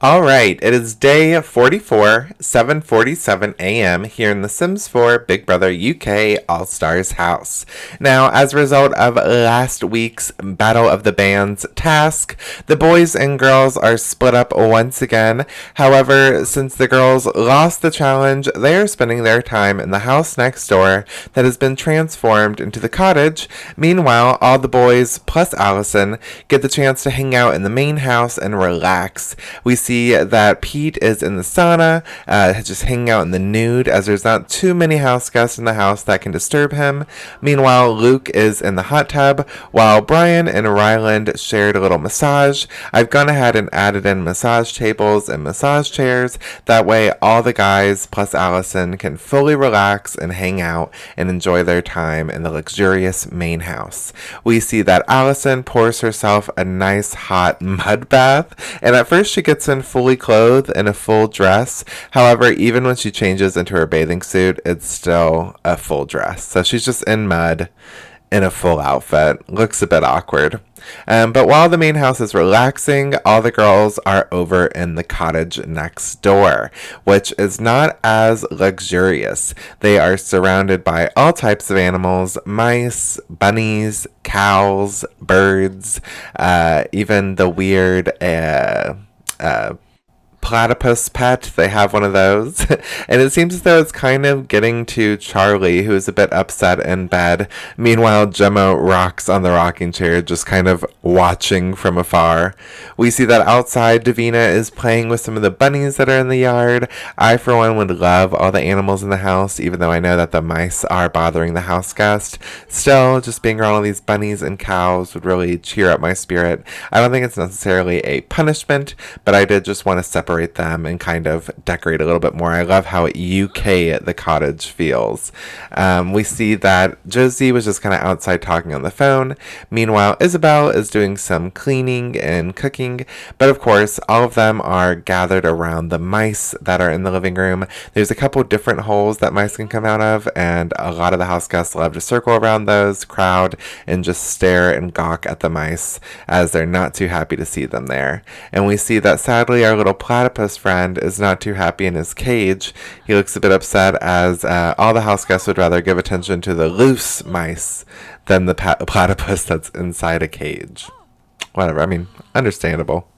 Alright, it is day 44, 7:47 a.m. here in The Sims 4 Big Brother UK All-Stars house. Now, as a result of last week's Battle of the Bands task, the boys and girls are split up once again. However, since the girls lost the challenge, they are spending their time in the house next door that has been transformed into the cottage. Meanwhile, all the boys, plus Allison, get the chance to hang out in the main house and relax. We see that Pete is in the sauna, just hanging out in the nude, as there's not too many house guests in the house that can disturb him. Meanwhile, Luke is in the hot tub, while Brian and Ryland shared a little massage. I've gone ahead and added in massage tables and massage chairs. That way, all the guys plus Allison can fully relax and hang out and enjoy their time in the luxurious main house. We see that Allison pours herself a nice hot mud bath, and at first she gets in fully clothed in a full dress. However, even when she changes into her bathing suit, it's still a full dress. So she's just in mud in a full outfit. Looks a bit awkward. But while the main house is relaxing, all the girls are over in the cottage next door, which is not as luxurious. They are surrounded by all types of animals: mice, bunnies, cows, birds, even the weird platypus pet. They have one of those. And it seems as though it's kind of getting to Charley, who is a bit upset in bed. Meanwhile, Gemma rocks on the rocking chair, just kind of watching from afar. We see that outside, Davina is playing with some of the bunnies that are in the yard. I, for one, would love all the animals in the house, even though I know that the mice are bothering the house guest. Still, just being around all these bunnies and cows would really cheer up my spirit. I don't think it's necessarily a punishment, but I did just want to separate them and kind of decorate a little bit more. I love how UK the cottage feels. We see that Josie was just kind of outside talking on the phone. Meanwhile, Isabelle is doing some cleaning and cooking, but of course, all of them are gathered around the mice that are in the living room. There's a couple different holes that mice can come out of, and a lot of the house guests love to circle around those, crowd, and just stare and gawk at the mice as they're not too happy to see them there. And we see that sadly our little platypus friend is not too happy in his cage. He looks a bit upset, as all the house guests would rather give attention to the loose mice than the platypus that's inside a cage. Whatever, I mean, understandable.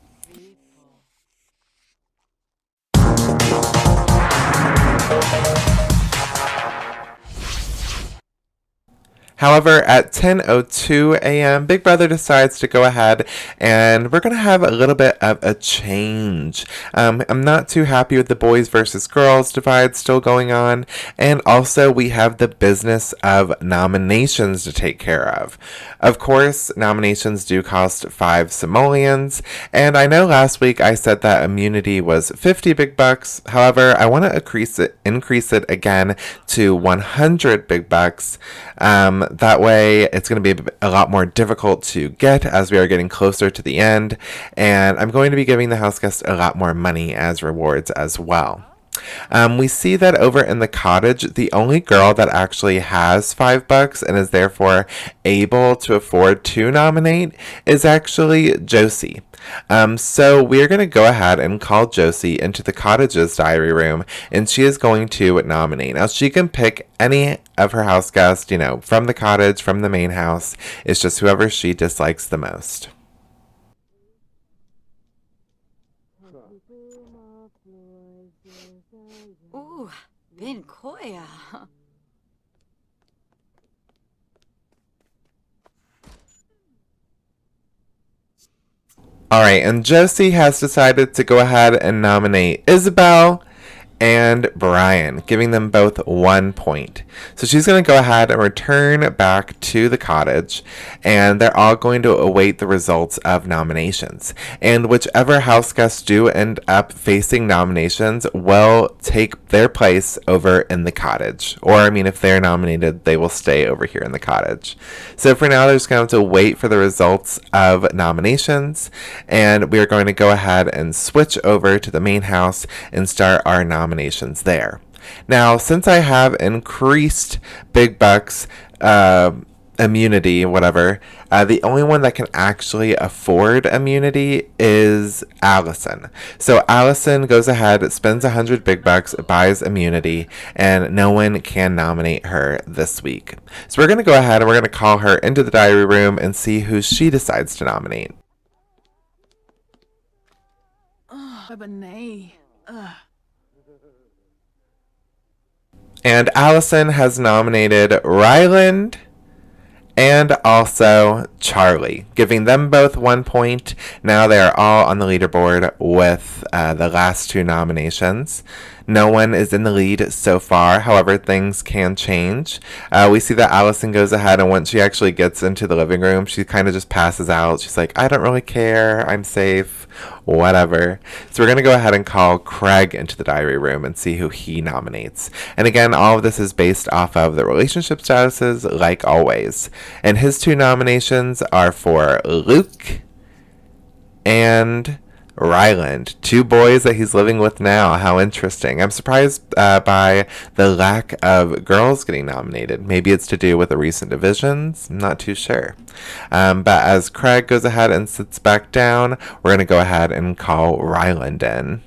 However, at 10:02 a.m., Big Brother decides to go ahead, and we're going to have a little bit of a change. I'm not too happy with the boys versus girls divide still going on, and also we have the business of nominations to take care of. Of course, nominations do cost 5 simoleons, and I know last week I said that immunity was 50 big bucks. However, I want to increase it again to 100 big bucks. That way, it's going to be a lot more difficult to get as we are getting closer to the end, and I'm going to be giving the house guests a lot more money as rewards as well. We see that over in the cottage, the only girl that actually has $5 and is therefore able to afford to nominate is actually Josie. So we're going to go ahead and call Josie into the cottage's diary room, and she is going to nominate. Now, she can pick any of her house guests, from the cottage, from the main house. It's just whoever she dislikes the most. Ooh, bin koya. Alright, and Josie has decided to go ahead and nominate Isabelle, and Brian, giving them both 1 point. So she's going to go ahead and return back to the cottage, and they're all going to await the results of nominations. And whichever house guests do end up facing nominations will take their place over in the cottage. Or, I mean, if they're nominated, they will stay over here in the cottage. So for now, they're just going to have to wait for the results of nominations, and we are going to go ahead and switch over to the main house and start our nominations there. Now, since I have increased BigBuck's immunity, whatever, the only one that can actually afford immunity is Allison. So Allison goes ahead, spends 100 BigBucks, buys immunity, and no one can nominate her this week. So we're going to go ahead and we're going to call her into the diary room and see who she decides to nominate. And Allison has nominated Ryland and also Charley, giving them both 1 point. Now they are all on the leaderboard with the last 2 nominations. No one is in the lead so far. However, things can change. We see that Allison goes ahead, and once she actually gets into the living room, she kind of just passes out. She's like, I don't really care. I'm safe. Whatever. So we're going to go ahead and call Craig into the diary room and see who he nominates. And again, all of this is based off of the relationship statuses, like always. And his 2 nominations are for Luke and Ryland, 2 boys that he's living with now. How interesting. I'm surprised by the lack of girls getting nominated. Maybe it's to do with the recent divisions. I'm not too sure. But as Craig goes ahead and sits back down, we're going to go ahead and call Ryland in.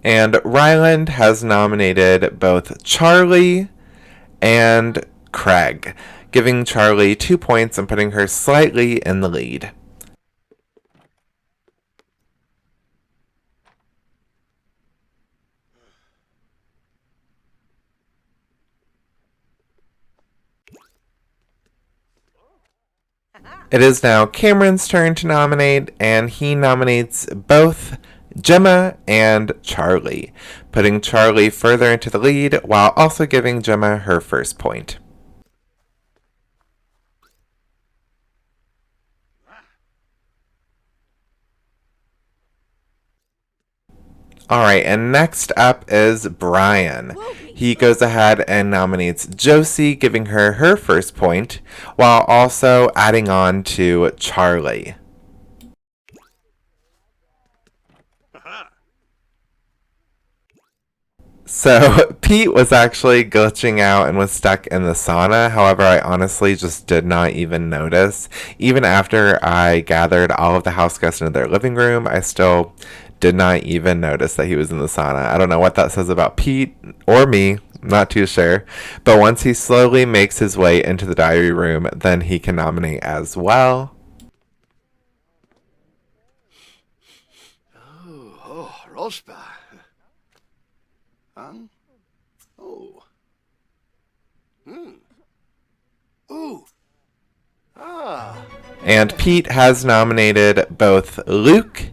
And Ryland has nominated both Charley and Craig, giving Charley 2 points and putting her slightly in the lead. It is now Cameron's turn to nominate, and he nominates both Gemma and Charley, putting Charley further into the lead while also giving Gemma her first point. Alright, and next up is Brian. He goes ahead and nominates Josie, giving her her first point, while also adding on to Charley. So Pete was actually glitching out and was stuck in the sauna. However, I honestly just did not even notice. Even after I gathered all of the house guests into their living room, I still did not even notice that he was in the sauna. I don't know what that says about Pete or me. I'm not too sure. But once he slowly makes his way into the diary room, then he can nominate as well. Oh, Rospa. Oh. Ooh. Ah. And Pete has nominated both Luke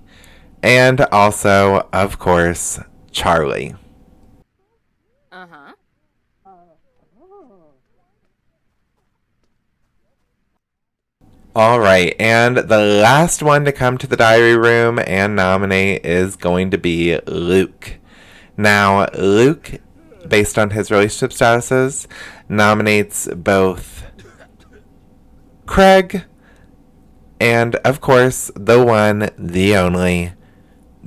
and also, of course, Charley. All right, and the last one to come to the diary room and nominate is going to be Luke. Now, Luke, based on his relationship statuses, nominates both Craig and, of course, the one, the only,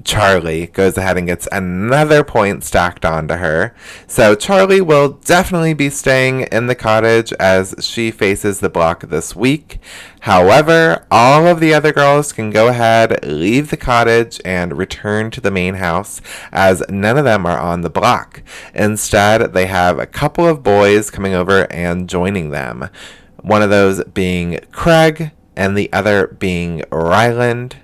Charley goes ahead and gets another point stacked onto her. So Charley will definitely be staying in the cottage as she faces the block this week. However, all of the other girls can go ahead, leave the cottage, and return to the main house as none of them are on the block. Instead, they have a couple of boys coming over and joining them. One of those being Craig and the other being Ryland.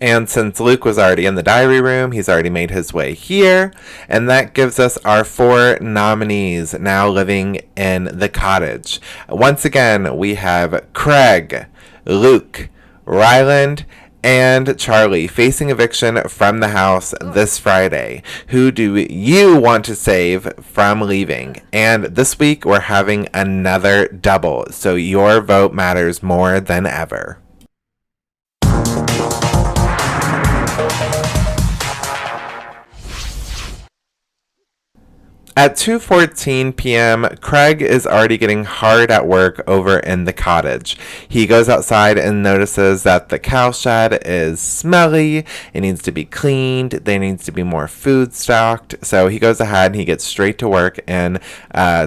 And since Luke was already in the diary room, he's already made his way here. And that gives us our 4 nominees now living in the cottage. Once again, we have Craig, Luke, Ryland, and Charley facing eviction from the house this Friday. Who do you want to save from leaving? And this week, we're having another double, so your vote matters more than ever. At 2:14 p.m., Craig is already getting hard at work over in the cottage. He goes outside and notices that the cow shed is smelly. It needs to be cleaned. There needs to be more food stocked. So he goes ahead and he gets straight to work and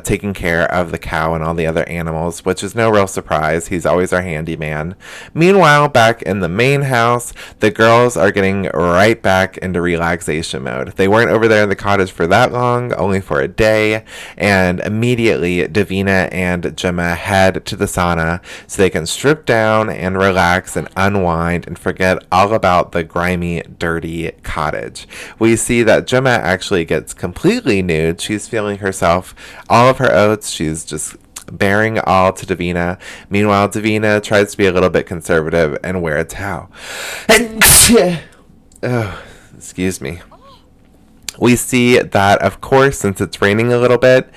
taking care of the cow and all the other animals, which is no real surprise. He's always our handyman. Meanwhile, back in the main house, the girls are getting right back into relaxation mode. They weren't over there in the cottage for that long, only for a day, and immediately Davina and Gemma head to the sauna so they can strip down and relax and unwind and forget all about the grimy, dirty cottage. We see that Gemma actually gets completely nude. She's feeling herself all of her oats. She's just bearing all to Davina. Meanwhile, Davina tries to be a little bit conservative and wear a towel. Oh, excuse me. We see that, of course, since it's raining a little bit,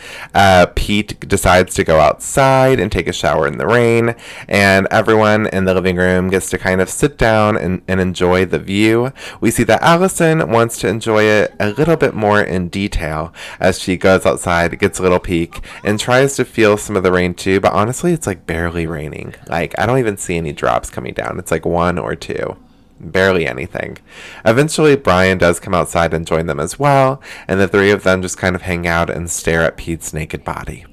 Pete decides to go outside and take a shower in the rain, and everyone in the living room gets to kind of sit down and enjoy the view. We see that Allison wants to enjoy it a little bit more in detail as she goes outside, gets a little peek, and tries to feel some of the rain too, but honestly, it's like barely raining. Like, I don't even see any drops coming down. It's like 1 or 2. Barely anything. Eventually, Brian does come outside and join them as well, and the 3 of them just kind of hang out and stare at Pete's naked body.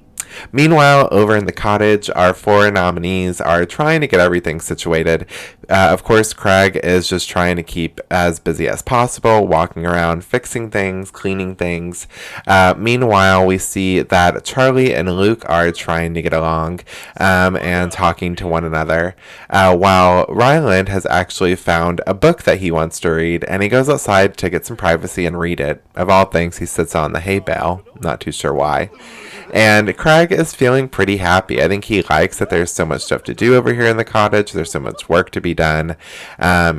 Meanwhile, over in the cottage, our 4 nominees are trying to get everything situated. Of course, Craig is just trying to keep as busy as possible, walking around, fixing things, cleaning things. Meanwhile, we see that Charley and Luke are trying to get along and talking to one another, while Ryland has actually found a book that he wants to read, and he goes outside to get some privacy and read it. Of all things, he sits on the hay bale. Not too sure why. And Craig is feeling pretty happy. I think he likes that there's so much stuff to do over here in the cottage. There's so much work to be done.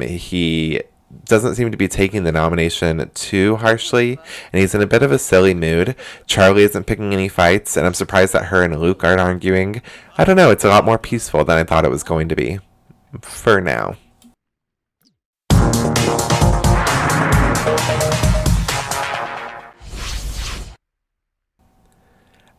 He doesn't seem to be taking the nomination too harshly, and he's in a bit of a silly mood. Charley isn't picking any fights, and I'm surprised that her and Luke aren't arguing. I don't know, it's a lot more peaceful than I thought it was going to be. For now.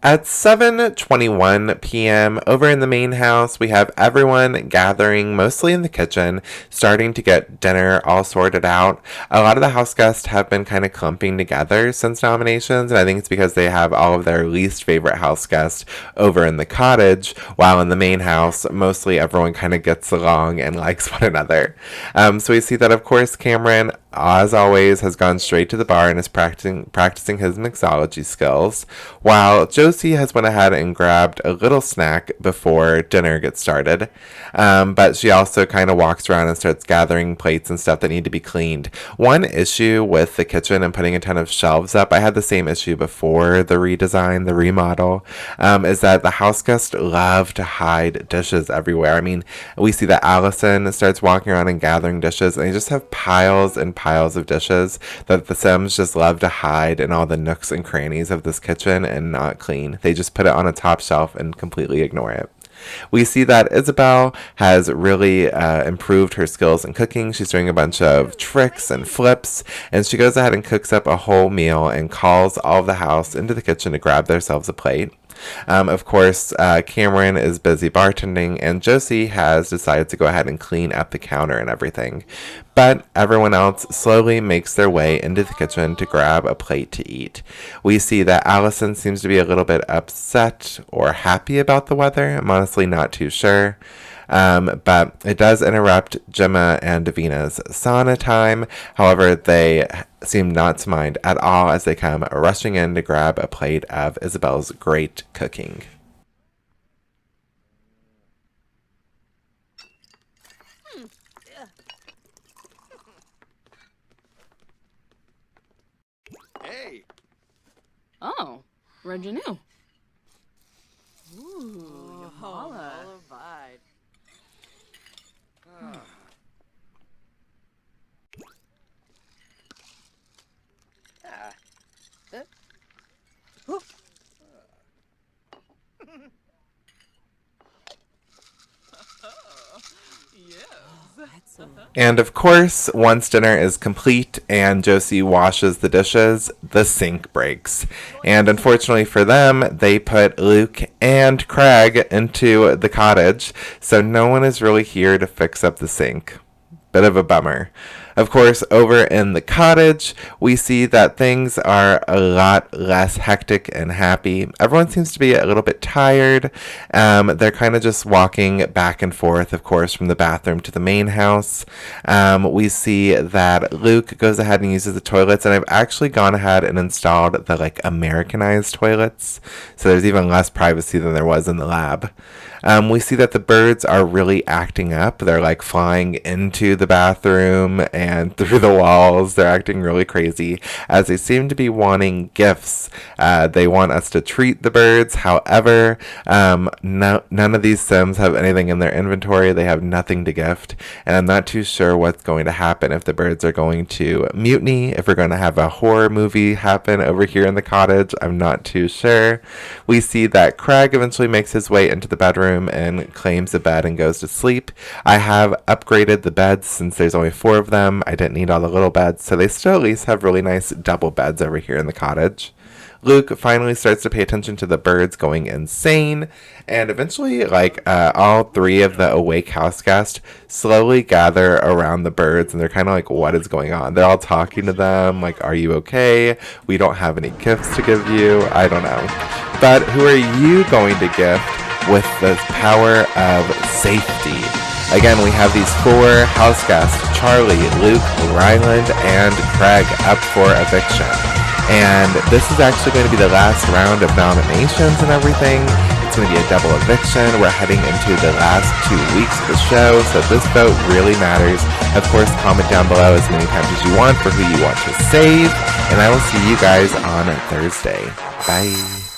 At 7:21 p.m., over in the main house, we have everyone gathering, mostly in the kitchen, starting to get dinner all sorted out. A lot of the house guests have been kind of clumping together since nominations, and I think it's because they have all of their least favorite house guests over in the cottage, while in the main house, mostly everyone kind of gets along and likes one another. So we see that, of course, Cameron, as always, has gone straight to the bar and is practicing his mixology skills, while Josie has went ahead and grabbed a little snack before dinner gets started, but she also kind of walks around and starts gathering plates and stuff that need to be cleaned. One issue with the kitchen and putting a ton of shelves up, I had the same issue before the redesign, the remodel, is that the house guests love to hide dishes everywhere. I mean, we see that Allison starts walking around and gathering dishes, and they just have piles and piles of dishes that the Sims just love to hide in all the nooks and crannies of this kitchen and not clean. They just put it on a top shelf and completely ignore it. We see that Isabelle has really improved her skills in cooking. She's doing a bunch of tricks and flips, and she goes ahead and cooks up a whole meal and calls all of the house into the kitchen to grab themselves a plate. Of course, Cameron is busy bartending, and Josie has decided to go ahead and clean up the counter and everything. But everyone else slowly makes their way into the kitchen to grab a plate to eat. We see that Allison seems to be a little bit upset or happy about the weather. I'm honestly not too sure. But it does interrupt Gemma and Davina's sauna time. However, they seem not to mind at all as they come rushing in to grab a plate of Isabelle's great cooking. Reginue. Ooh, Yamala. And of course, once dinner is complete and Josie washes the dishes, the sink breaks. And unfortunately for them, they put Luke and Craig into the cottage, so no one is really here to fix up the sink. Bit of a bummer. Of course, over in the cottage, we see that things are a lot less hectic and happy. Everyone seems to be a little bit tired. They're kind of just walking back and forth, of course, from the bathroom to the main house. We see that Luke goes ahead and uses the toilets, and I've actually gone ahead and installed the Americanized toilets, so there's even less privacy than there was in the lab. We see that the birds are really acting up. They're flying into the bathroom and through the walls. They're acting really crazy as they seem to be wanting gifts. They want us to treat the birds. However, none of these Sims have anything in their inventory. They have nothing to gift. And I'm not too sure what's going to happen, if the birds are going to mutiny, if we're going to have a horror movie happen over here in the cottage. I'm not too sure. We see that Craig eventually makes his way into the bedroom and claims a bed and goes to sleep. I have upgraded the beds since there's only 4 of them. I didn't need all the little beds, so they still at least have really nice double beds over here in the cottage. Luke finally starts to pay attention to the birds going insane, and eventually, all 3 of the awake house guests slowly gather around the birds, and they're kind of what is going on? They're all talking to them, are you okay? We don't have any gifts to give you. I don't know. But who are you going to gift with the power of safety? Again, we have these 4 house guests, Charley, Luke, Ryland, and Craig, up for eviction. And this is actually going to be the last round of nominations and everything. It's going to be a double eviction. We're heading into the last 2 weeks of the show, so this vote really matters. Of course, comment down below as many times as you want for who you want to save, and I will see you guys on Thursday. Bye.